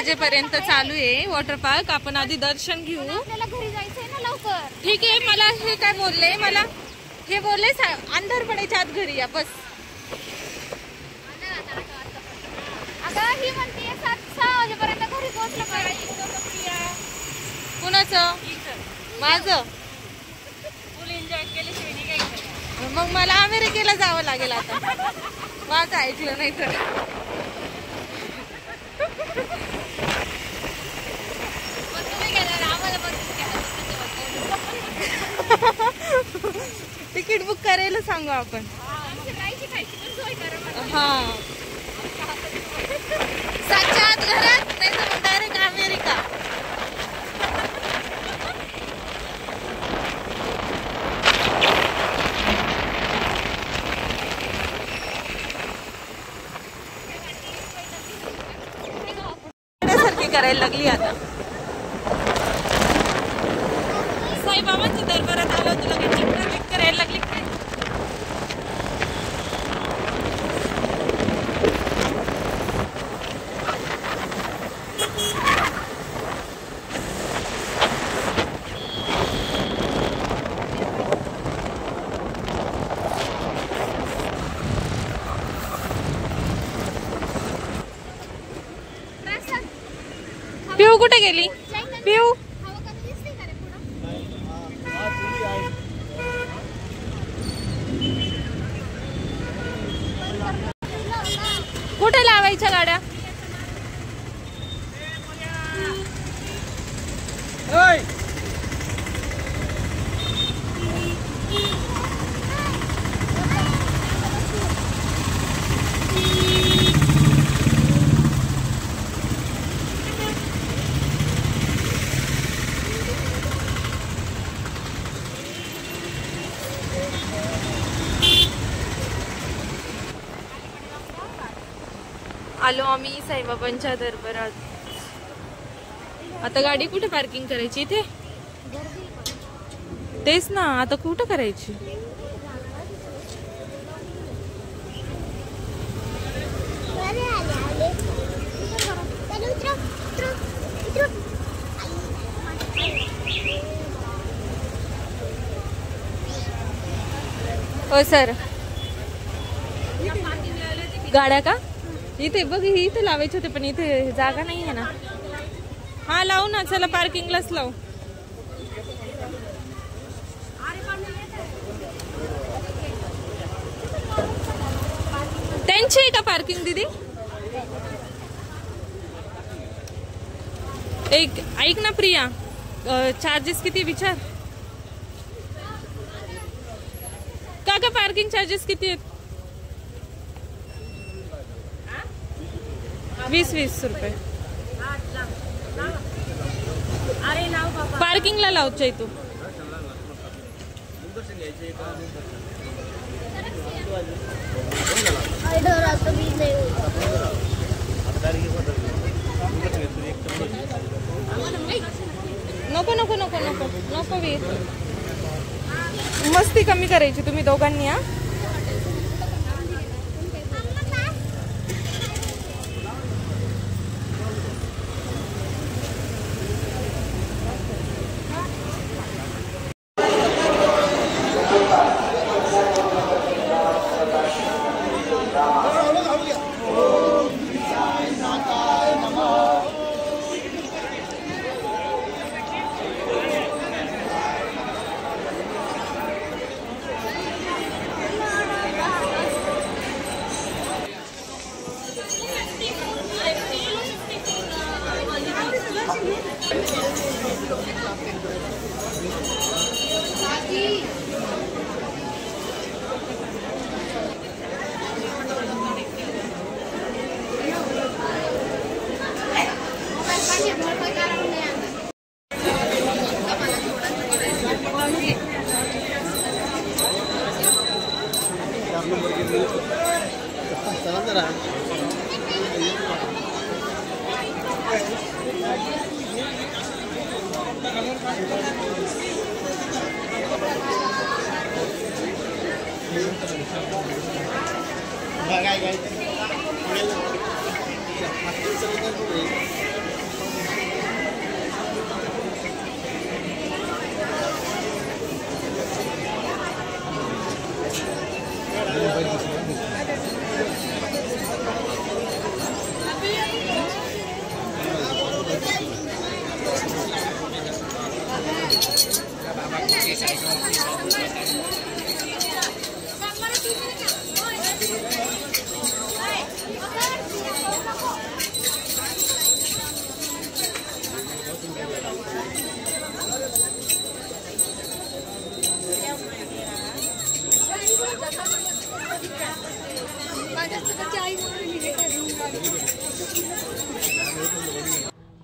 वाजेपर्यंत चालू आहे वॉटर पार्क। आपण आधी दर्शन घेऊ। आपल्याला घरी जायचंय ना लवकर। ठीक आहे, मला हे काय बोलले, मला हे बोलले अंधार पडायच्या आत घरी या बस। अगं ही म्हणते 7-6 वाजेपर्यंत घरी पोहोचलं पाहिजे। कुणाचं? माझं। फुल एन्जॉय केल्याशिवाय निघायचं। मग मला अमेरिकेला जावं लागेल आता। माझं ऐकलं नाही तर। तिकीट बुक करायला सांगू आपण। हा 7च्या आत घरात, नाही तर मग डायरेक्ट अमेरिका। सारखी करायला लागली आता। साईबाबांच्या दरबारात आलो तुला काही चक्कर करायला लागली काय? पिऊ कुठे गेली? पिऊ कुठे लावायच्या गाड्या? आलो आम्ही साईबाबांच्या दरबारात। आता गाडी कुठे पार्किंग करायची? इथे तेच ना, आता कुठे करायची? हो सर, गाड्या का इथे बघ, इथे लावायचे होते पण इथे जागा नाही आहे ना। हा लावू ना, चला पार्किंगलाच लावू। त्यांची आहे का पार्किंग दीदी? एक ऐक ना प्रिया, चार्जेस किती विचार? काका पार्किंग चार्जेस किती आहेत? 20-20 रुपये पार्किंगला लावच्या तू। नको नको नको नको नको वीर, मस्ती कमी करायची तुम्ही दोघांनी। हा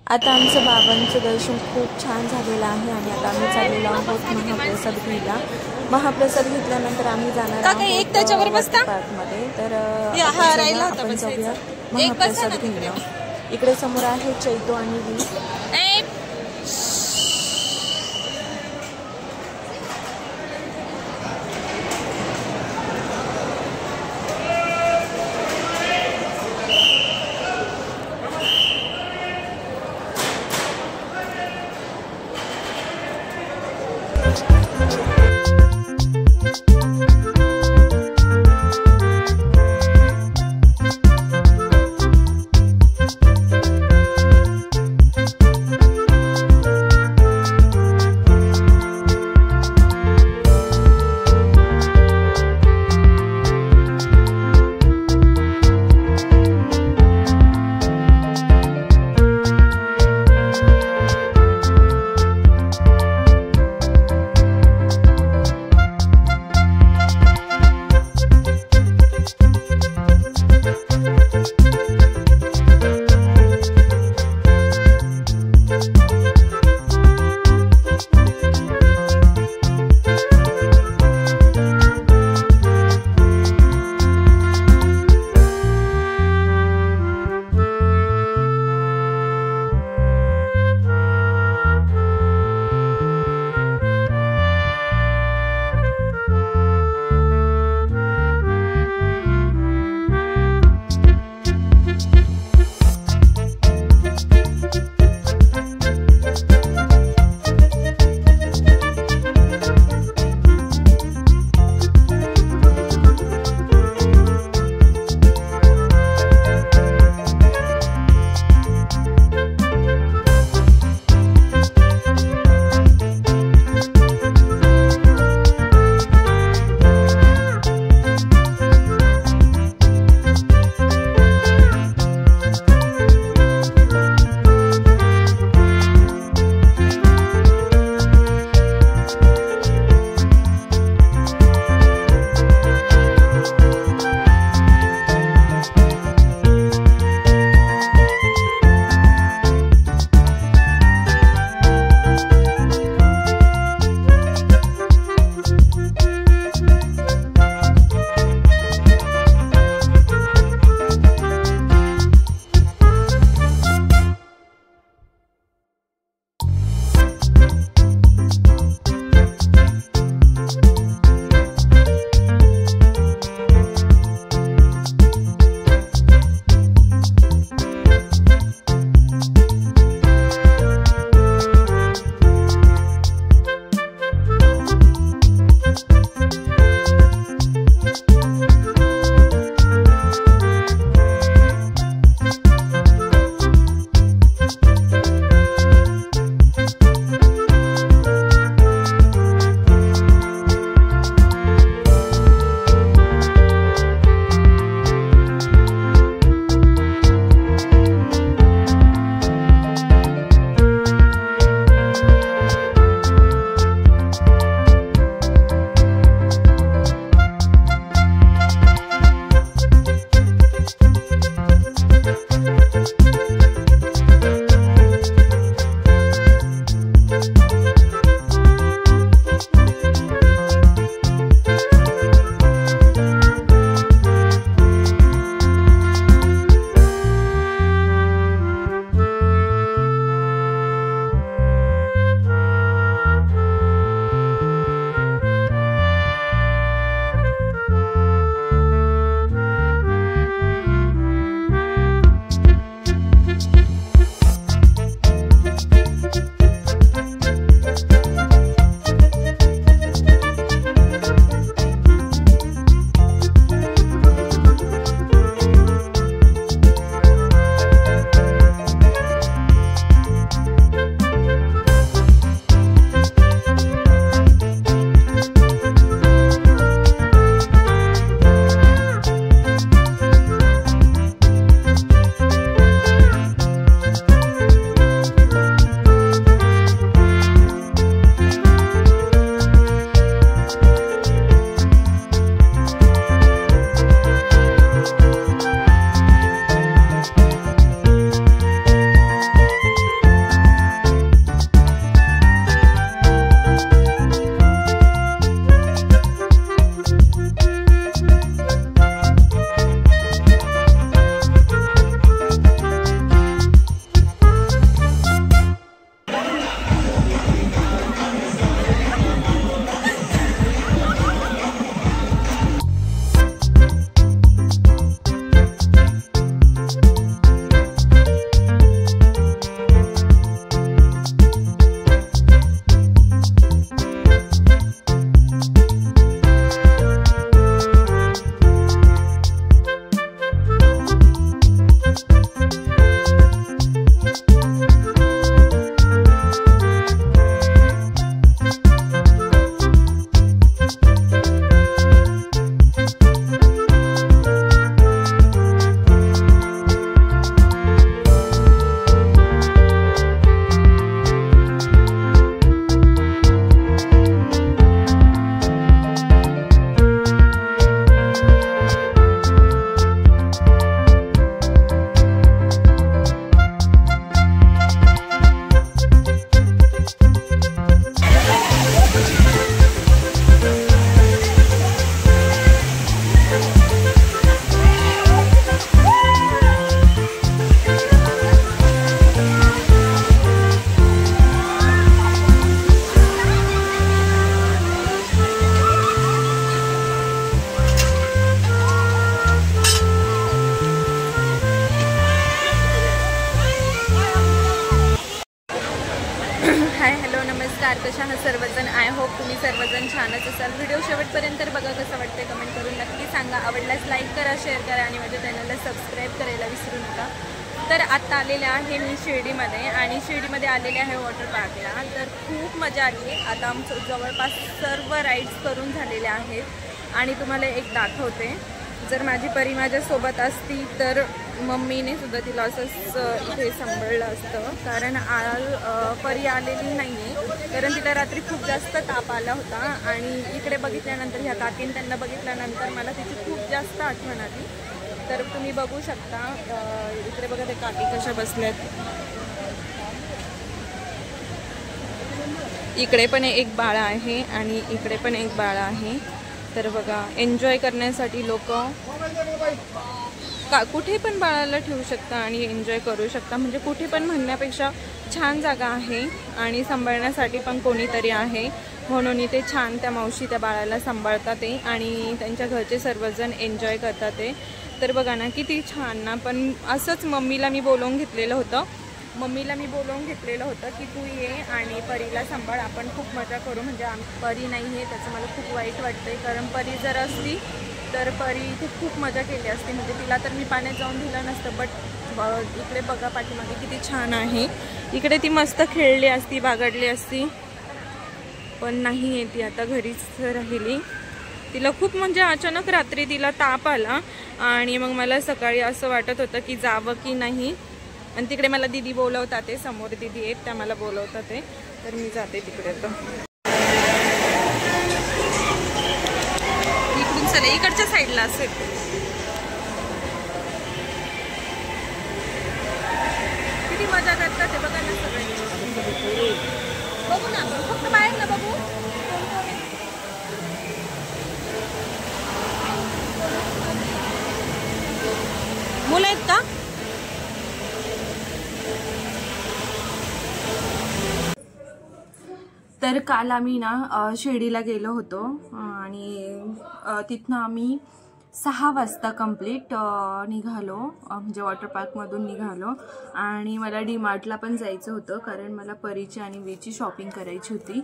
आता आमचं बाबांचं दर्शन खूप छान झालेलं आहे आणि आता आम्ही चाललेलो आहोत महाप्रसाद घ्यायला. महाप्रसाद घेतल्यानंतर आम्ही जाणार आहोत पार्कमध्ये. तर आपण जाऊया महाप्रसाद घ्यायला. इकडे समोर आहे चैतो आणि वी. सर्वजण. आय होप तुम्ही सर्वजण छानच असाल. व्हिडिओ शेवटपर्यंत बघा, कसं वाटते कमेंट करून नक्की सांगा. आवडल्यास लाईक करा, शेअर करा आणि माझ्या चॅनलला सबस्क्राईब करायला विसरू नका. तर आत्ता आलेले आहे मी शिर्डीमध्ये आणि शिर्डीमध्ये आलेले आहे वॉटर पार्कला. तर खूप मजा आली. आता आमचं जवळपास सर्व राईड्स करून झालेले आहेत आणि तुम्हाला एक दाखवते. जर माझी परी माझ्यासोबत असती तर मम्मीने सुद्धा तिला असंच इथे सांभाळलं असतं, कारण परी आलेली नाही आहे, कारण तिला रात्री खूप जास्त ताप आला होता. आणि इकडे बघितल्यानंतर ह्या काकीन त्यांना बघितल्यानंतर मला तिची खूप जास्त आठवण आली. तर तुम्ही बघू शकता इकडे बघा ते काकी कशा बसल्यात. इकडे पण एक बाळ आहे आणि इकडे पण एक बाळ आहे. तर बघा, एन्जॉय करण्यासाठी लोक कुठे पण बाळाला ठेवू शकता आणि एन्जॉय करू शकता. म्हणजे कुठे पण म्हणण्यापेक्षा छान जागा आहे आणि सांभाळण्यासाठी पण कोणीतरी आहे, म्हणून इथे छान त्या मावशी त्या बाळाला सांभाळतात ते आणि त्यांच्या घरचे सर्वजण एन्जॉय करतात ते. तर बघा ना किती छान ना. पण असंच मम्मीला मी बोलवून घेतलेलं होतं की तू ये आणि परीला सांभाळ, आपण खूप मजा करू. म्हणजे परी नाही आहे त्याचं मला खूप वाईट वाटतंय, कारण परी जर असती तर परी इथे खूप मजा केली असती. म्हणजे तिला तर मी पाण्यात जाऊन दिलं नसतं. बट इकडे बघा पाठीमागे किती छान आहे. इकडे ती मस्त खेळली असती, बागडली असती, पण नाही आहे ती आता घरीच राहिली. तिला खूप म्हणजे अचानक रात्री तिला ताप आला आणि मग मला सकाळी असं वाटत होतं की जावं की नाही. आणि तिकडे मला दीदी बोलवतात, ते समोर दीदी आहेत त्या मला बोलवतात ते, तर मी जाते तिकडे. तर इकडून चला, इकडच्या साईडला असेल. किती मजा करतात ते बघा ना सगळे. बघू ना, फक्त बाहेर ना बघू. मुलं आहेत का? तर काल आम्ही ना शिर्डीला गेलो होतो आणि तिथनं आम्ही 6 वाजता कंप्लीट निघालो, म्हणजे वॉटर पार्कमधून निघालो. आणि मला डीमार्टला पण जायचं होतं, कारण मला परीची आणि वीची शॉपिंग करायची होती.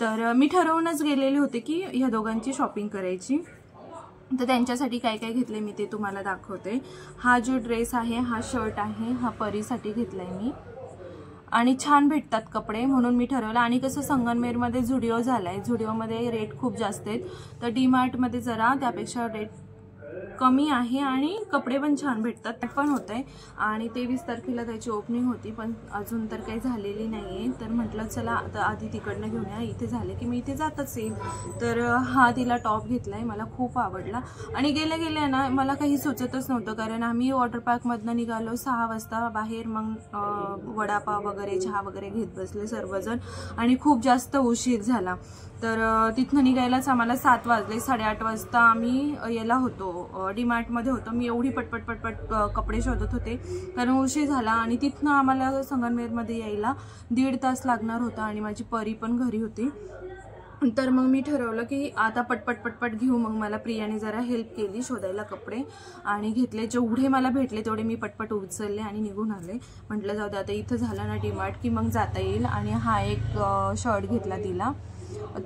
तर मी ठरवूनच गेलेले होते की ह्या दोघांची शॉपिंग करायची. तर त्यांच्यासाठी काय काय घेतले मी ते तुम्हाला दाखवते. हा जो ड्रेस आहे, हा शर्ट आहे, हा परीसाठी घेतलाय मी. आणि छान भेटतात कपडे म्हणून मी ठरवलं. आणि कसं संगमनेरमध्ये झुडिओ झालाय, झुडिओमध्ये रेट खूप जास्त आहेत, तर डीमार्टमध्ये जरा त्यापेक्षा रेट कमी आहे आणि कपडे पण छान भेटतात पण होत आहे. आणि 23 तारखेला त्याची ओपनिंग होती, पण अजून तर काही झालेली नाही आहे. तर म्हटलं चला आता आधी तिकडनं घेऊन या, इथे झाले की मी इथे जातच येईल. तर हा तिला टॉप घेतलाय, मला खूप आवडला. आणि गेल्या ना मला काही सुचतच नव्हतं, कारण आम्ही वॉटर पार्कमधनं निघालो 6 वाजता बाहेर. मग वडापाव वगैरे चहा वगैरे घेत बसले सर्वजण आणि खूप जास्त उशीर झाला. तर तिथनं निघायलाच आम्हाला 7 वाजले. 8:30 वाजता आम्ही याला होतो, डीमार्टमध्ये होतो. मी एवढी पटपट कपडे शोधत होते कारण उशीर झाला. आणि तिथनं आम्हाला संगमनेरमध्ये यायला 1.5 तास लागणार होता आणि माझी परी पण घरी होती. तर मग मी ठरवलं की आता पटपट घेऊ. मग मला प्रियाने जरा हेल्प केली शोधायला कपडे आणि घेतले. जेवढे मला भेटले तेवढे मी पटपट उचलले आणि निघून आले. म्हटलं जाऊ दे आता इथं झालं ना डीमार्ट की मग जाता येईल. आणि हा एक शर्ट घेतला तिला.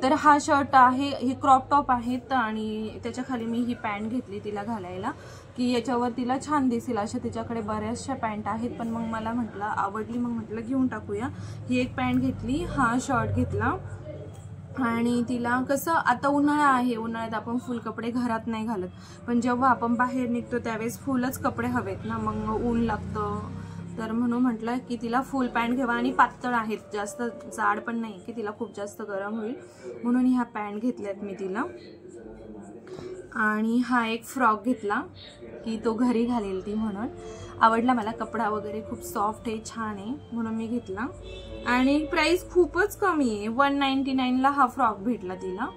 तर हा शर्ट आहे, हे क्रॉप टॉप आहेत आणि त्याच्या खाली मी ही पॅन्ट घेतली तिला घालायला की याच्यावर तिला छान दिसेल. अशा तिच्याकडे बऱ्याचशा पॅन्ट आहेत, पण मग मला म्हटलं आवडली, मग म्हटलं घेऊन टाकूया. ही एक पॅन्ट घेतली, हा शर्ट घेतला. आणि तिला कसं आता उन्हाळा आहे, उन्हाळ्यात आपण फुल कपडे घरात नाही घालत, पण जेव्हा आपण बाहेर निघतो त्यावेळेस फुलच कपडे हवेत ना, मग ऊन लागतं. तर म्हणून म्हटलं की तिला फुल पॅन्ट घ्यावा. आणि पातळ आहेत, जास्त जाड पण नाही की तिला खूप जास्त गरम होईल, म्हणून ह्या पॅन्ट घेतल्यात मी तिला. आणि हा एक फ्रॉक घेतला की तो घरी घालेल ती, म्हणून आवडला मला. कपडा वगैरे खूप सॉफ्ट आहे, छान आहे, म्हणून मी घेतला. आणि प्राइस खूपच कमी आहे, 199ला हा फ्रॉक भेटला तिला.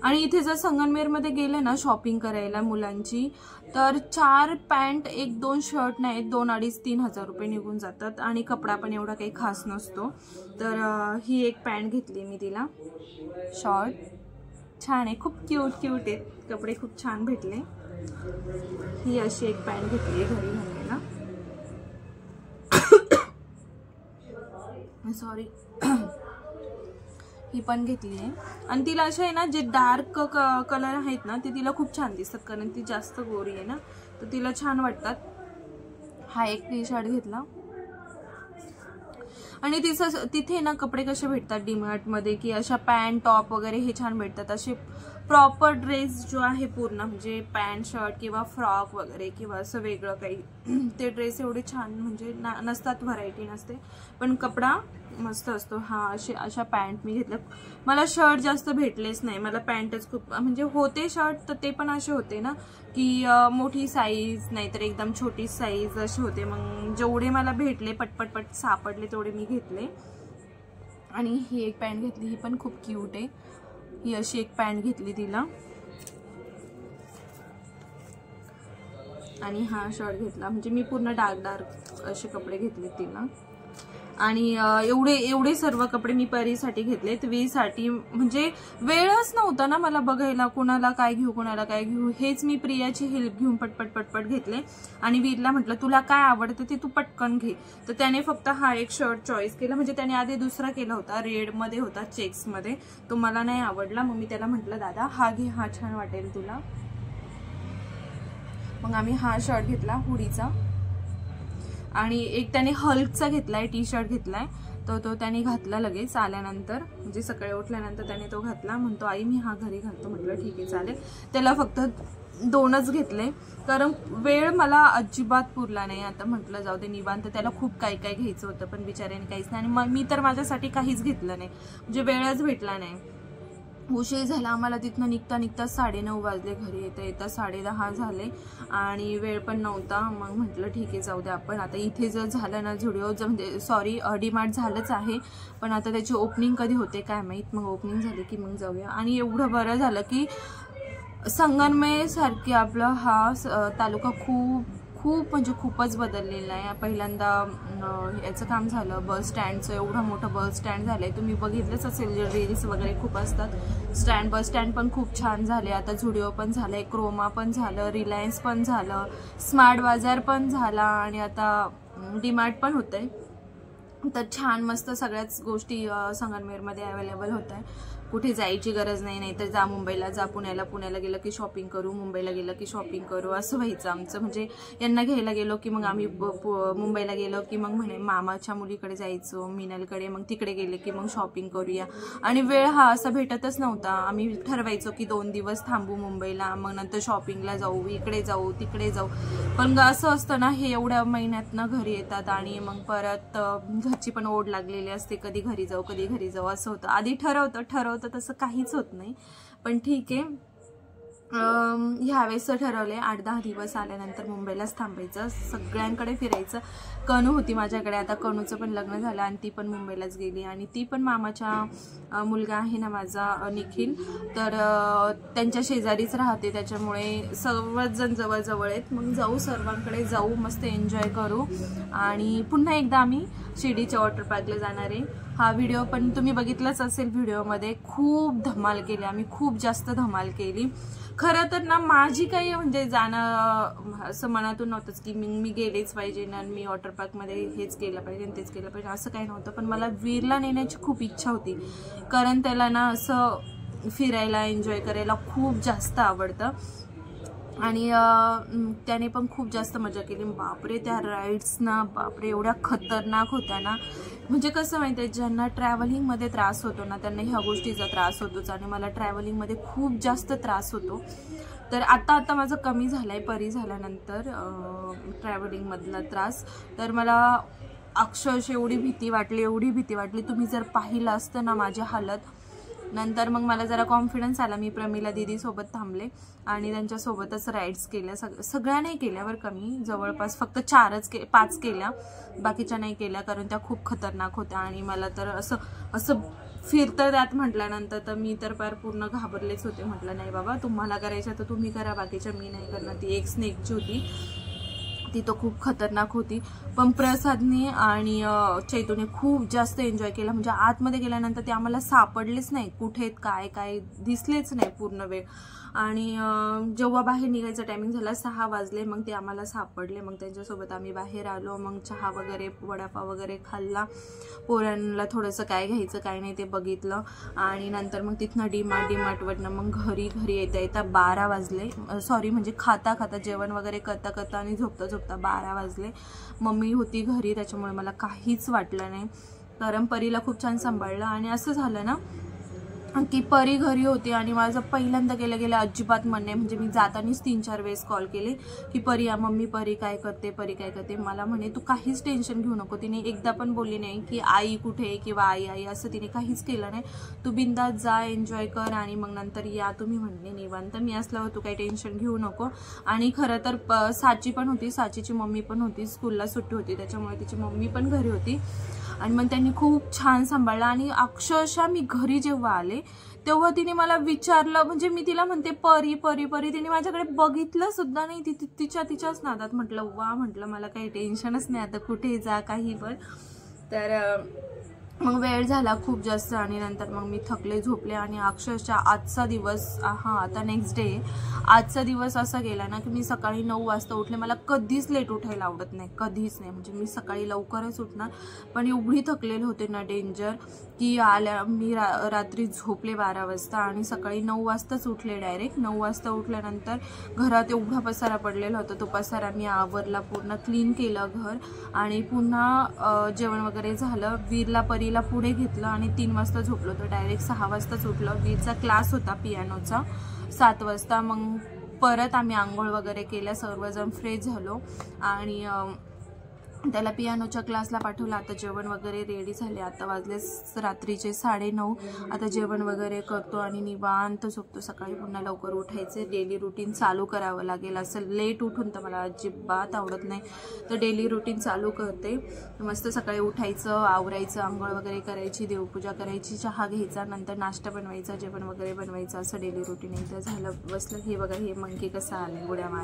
आणि इथे जर संगमनेरमध्ये गेले ना शॉपिंग करायला मुलांची, तर 4 पॅन्ट 1-2 शर्ट नाही 2-2.5-3 हजार रुपये निघून जातात. आणि कपडा पण एवढा काही खास नसतो. तर ही एक पॅन्ट घेतली मी तिला, शॉर्ट छान आहे, खूप क्यूट आहेत कपडे, खूप छान भेटले. ही अशी एक पॅन्ट घेतली आहे घरी घालायला. सॉरी ही पण घेतली आहे. आणि तिला अशा आहे ना जे डार्क कलर आहेत ना ते तिला खूप छान दिसतात, कारण ती जास्त गोरी आहे ना, तर तिला छान वाटतात. हा एक टी शर्ट घेतला. आणि तिथे ना कपडे कसे भेटतात डीमार्टमध्ये की अशा पॅन्ट टॉप वगैरे हे छान भेटतात. असे प्रॉपर ड्रेस जो आहे पूर्ण म्हणजे पॅन्ट शर्ट किंवा फ्रॉक वगैरे किंवा असं वेगळं काही ते ड्रेस एवढे छान म्हणजे नसतात, व्हरायटी नसते, पण कपडा मस्त असतो. हा अशा पॅन्ट मी घेतल्या. मला शर्ट जास्त भेटलेच नाही, मला पॅन्टच खूप म्हणजे होते शर्ट, तर ते पण असे होते ना की मोठी साईज नाहीतर एकदम छोटी साईज असे होते. मग जेवढे मला भेटले पटपट सापडले तेवढे मी घेतले. आणि ही एक पॅन्ट घेतली, ही पण खूप क्यूट आहे. ही अशी एक पॅन्ट घेतली तिला. आणि हा शर्ट घेतला. म्हणजे मी पूर्ण डार्क असे कपडे घेतले तिला. आणि एवढे सर्व कपडे मी परीसाठी घेतलेत. वीसाठी म्हणजे वेळच नव्हता ना मला बघायला कोणाला काय घेऊ. हेच मी प्रियाची हेल्प घेऊन पटपट घेतले. आणि वीरला म्हटलं तुला काय आवडतं ते तू पटकन घे. तर त्याने फक्त हा एक शर्ट चॉईस केला. म्हणजे त्याने आधी दुसरा केला होता, रेडमध्ये होता, चेक्समध्ये, तो मला नाही आवडला. मग मी त्याला म्हटलं दादा हा घे, हा छान वाटेल तुला. मग आम्ही हा शर्ट घेतला हुडीचा. आणि एक त्याने हल्कचा घेतलाय, टी शर्ट घेतलाय, तो त्याने घातला लगेच आल्यानंतर, म्हणजे सकाळी उठल्यानंतर त्याने तो घातला. म्हणतो आई मी हा घरी घालतो. म्हटलं ठीक आहे चालेल. त्याला फक्त 2च घेतले कारण वेळ मला अजिबात पुरला नाही. आता म्हटलं जाऊ दे निवांत, त्याला खूप काय घ्यायचं होतं पण बिचाऱ्याने काहीच नाही. आणि मी तर माझ्यासाठी काहीच घेतलं नाही, म्हणजे वेळच भेटला नाही. उशीर झाला आम्हाला. तिथनं निघता 9:30 वाजले, घरी येता 10:30 झाले आणि वेळ पण नव्हता. मग म्हटलं ठीक आहे जाऊ दे आपण आता इथे जर झालं ना झुडिओ म्हणजे सॉरी डीमार्ट झालंच आहे, पण आता त्याची ओपनिंग कधी होते काय माहीत. मग ओपनिंग झाली की मग जाऊया. आणि एवढं बरं झालं की संगमनेर सारखे आपला हा तालुका खूप म्हणजे खूपच बदललेला आहे. पहिल्यांदा याचं काम झालं बस स्टँडचं, एवढं मोठं बस स्टँड झालंय. तुम्ही बघितलंच असेल, रील्स वगैरे खूप असतात. बस स्टँड पण खूप छान झाले. आता झुडिओ पण झालंय, क्रोमा पण झालं, रिलायन्स पण झालं, स्मार्ट बाजार पण झाला आणि आता डीमार्ट पण होतंय. तर छान मस्त सगळ्याच गोष्टी संगमनेरमध्ये अवेलेबल होत आहे. कुठे जायची गरज नाही, नाहीतर जा मुंबईला जा, पुण्याला गेलं की शॉपिंग करू, मुंबईला गेलं की शॉपिंग करू, असं व्हायचं आमचं. म्हणजे यांना घ्यायला गेलो की मग आम्ही मुंबईला गेलो की मग म्हणे मामाच्या मुलीकडे जायचो, मिनलकडे, मग तिकडे गेले की मग शॉपिंग करूया. आणि वेळ हा असा भेटतच नव्हता. आम्ही ठरवायचो की 2 दिवस थांबू मुंबईला, मग नंतर शॉपिंगला जाऊ, इकडे जाऊ तिकडे जाऊ. पण असं असतं ना, हे एवढ्या महिन्यातनं घरी येतात आणि मग परत घरची पण ओढ लागलेली असते, कधी घरी जाऊ असं होतं. आधी ठरवतं तसं काहीच होत नाही. पण ठीक आहे, ह्यावेळेस ठरवले 8-10 दिवस आल्यानंतर मुंबईलाच थांबायचं, सगळ्यांकडे फिरायचं. कणू होती माझ्याकडे, आता कणूचं पण लग्न झालं आणि ती पण मुंबईलाच गेली. आणि ती पण मामाचा मुलगा आहे ना माझा निखिल, तर त्यांच्या शेजारीच राहते, त्याच्यामुळे सर्वच जण जवळ आहेत. मग जाऊ, सर्वांकडे जाऊ, मस्त एन्जॉय करू. आणि पुन्हा एकदा आम्ही शिर्डीच्या वॉटर पार्कला जाणार आहे. हा व्हिडिओ पण तुम्ही बघितलाच असेल. व्हिडिओमध्ये खूप धमाल केली आम्ही, खूप जास्त धमाल केली. खरं तर ना माझी काही म्हणजे जाणं असं मनातून नव्हतंच की मी गेलेच पाहिजे ना, मी वॉटर पार्कमध्ये हेच केलं पाहिजे तेच केलं पाहिजे असं काही नव्हतं. पण मला वीरला नेण्याची खूप इच्छा होती, कारण त्याला ना असं फिरायला एन्जॉय करायला खूप जास्त आवडतं. आणि त्याने पण खूप जास्त मजा केली. बापरे, त्या राईड्स ना बापरे एवढ्या खतरनाक होत्या ना. म्हणजे कसं माहिती आहे, ज्यांना ट्रॅव्हलिंगमध्ये त्रास होतो ना त्यांना ह्या गोष्टीचा त्रास होतोच. आणि मला ट्रॅव्हलिंगमध्ये खूप जास्त त्रास होतो. तर आता माझं कमी झालं आहे परी झाल्यानंतर ट्रॅव्हलिंगमधला त्रास. तर मला अक्षरशः एवढी भीती वाटली. तुम्ही जर पाहिलं असतं ना माझी हालत, नंतर मग मला जरा कॉन्फिडन्स आला. मी प्रमिला दीदीसोबत थांबले आणि त्यांच्यासोबतच राईड्स केल्या. सगळ्या नाही केल्या बरं, कमी जवळपास फक्त 5 केल्या, बाकीच्या नाही केल्या, कारण त्या खूप खतरनाक होत्या. आणि मला तर असं फिरतं त्यात म्हटल्यानंतर तर मी तर फार पूर्ण घाबरलेच होते. म्हटलं नाही बाबा, तुम्हाला करायचं तर तुम्ही करा, बाकीच्या मी नाही करणार. ती एक स्नेकची होती, ती तर खूप खतरनाक होती, पण प्रसादने आणि चैतूने खूप जास्त एन्जॉय केला. म्हणजे आतमध्ये गेल्यानंतर ते आम्हाला सापडलेच नाही, कुठे काय काय दिसलेच नाही पूर्ण वेळ. आणि जेव्हा बाहेर निघायचं टायमिंग झाला 6 वाजले, मग ते आम्हाला सापडले. मग त्यांच्यासोबत आम्ही बाहेर आलो, मग चहा वगैरे वडापाव वगैरे खाल्ला, पोरांना थोडंसं काय घ्यायचं काय नाही ते बघितलं. आणि नंतर मग तिथनं डीमार्टवरनं मग घरी येता 12 वाजले. सॉरी, म्हणजे खाता जेवण वगैरे करता आणि झोपता 12 वाजले. मम्मी होती घरी, त्याच्यामुळे मला काहीच वाटलं नाही, कारण परीला खूप छान सांभाळलं. आणि असं झालं ना की परी घरी होती आणि माझं पहिल्यांदा गेलं अजिबात मन नाही. म्हणजे मी जातानीच 3-4 वेळेस कॉल केले की परी मम्मी परी काय करते. मला म्हणे तू काहीच टेन्शन घेऊ नको. तिने एकदा पण बोलली नाही की आई कुठे किंवा आई असं तिने काहीच केलं नाही. तू बिंदास जा, एन्जॉय कर आणि मग नंतर या तुम्ही म्हणले निवांत. मी असल्यावर तू काही टेन्शन घेऊ नको. आणि खरं तर साची पण होती, साचीची मम्मी पण होती, स्कूलला सुट्टी होती त्याच्यामुळे तिची मम्मी पण घरी होती. आणि मग त्यांनी खूप छान सांभाळलं. आणि अक्षरशः मी घरी जेव्हा आले तेव्हा तिने मला विचारलं, म्हणजे मी तिला म्हणते परी परी परी, तिने माझ्याकडे बघितलं सुद्धा नाही. तिच्याच नादात. म्हटलं वा, म्हटलं मला काही टेन्शनच नाही आता, कुठे जा काही पण. तर मग वेळ झाला खूप जास्त आणि नंतर मग मी थकले, झोपले. आणि अक्षरशः आजचा दिवस, आता नेक्स्ट डे, आजचा दिवस असा गेला ना की मी सकाळी 9 वाजता उठले. मला कधीच लेट उठायला आवडत नाही, कधीच नाही. म्हणजे मी सकाळी लवकरच उठणार, पण एवढी थकलेले होते ना डेंजर की मी रात्री झोपले 12 वाजता आणि सकाळी 9 वाजताच उठले. डायरेक्ट 9 वाजता उठल्यानंतर घरात एवढा पसारा पडलेला होता, तो पसारा मी आवरला, पूर्ण क्लीन केलं घर. आणि पुन्हा जेवण वगैरे झालं. वीरला परीला पुढे घेतलं आणि 3 वाजता झोपलो. तर डायरेक्ट 6 वाजताच उठलं. वीरचा क्लास होता पियानोचा 7 वाजता. मग परत आम्ही आंघोळ वगैरे केल्या, सर्वजण फ्रेश झालो आणि त्याला पियानोच्या क्लासला पाठवलं. आता जेवण वगैरे रेडी झाले. आता वाजले रात्रीचे 9:30. आता जेवण वगैरे करतो आणि निवांत झोपतो. सकाळी पुन्हा लवकर उठायचे, डेली रुटीन चालू करावं लागेल. असं लेट उठून तर मला अजिबात आवडत नाही, तर डेली रुटीन चालू करते. मस्त सकाळी उठायचं, आवरायचं, आंघोळ वगैरे करायची, देवपूजा करायची, चहा घ्यायचा, नंतर नाश्ता बनवायचा, जेवण वगैरे बनवायचं, असं डेली रुटीन. एकदा झालं बसलं. हे बघा, हे मंकी कसं आलं उड्या मार.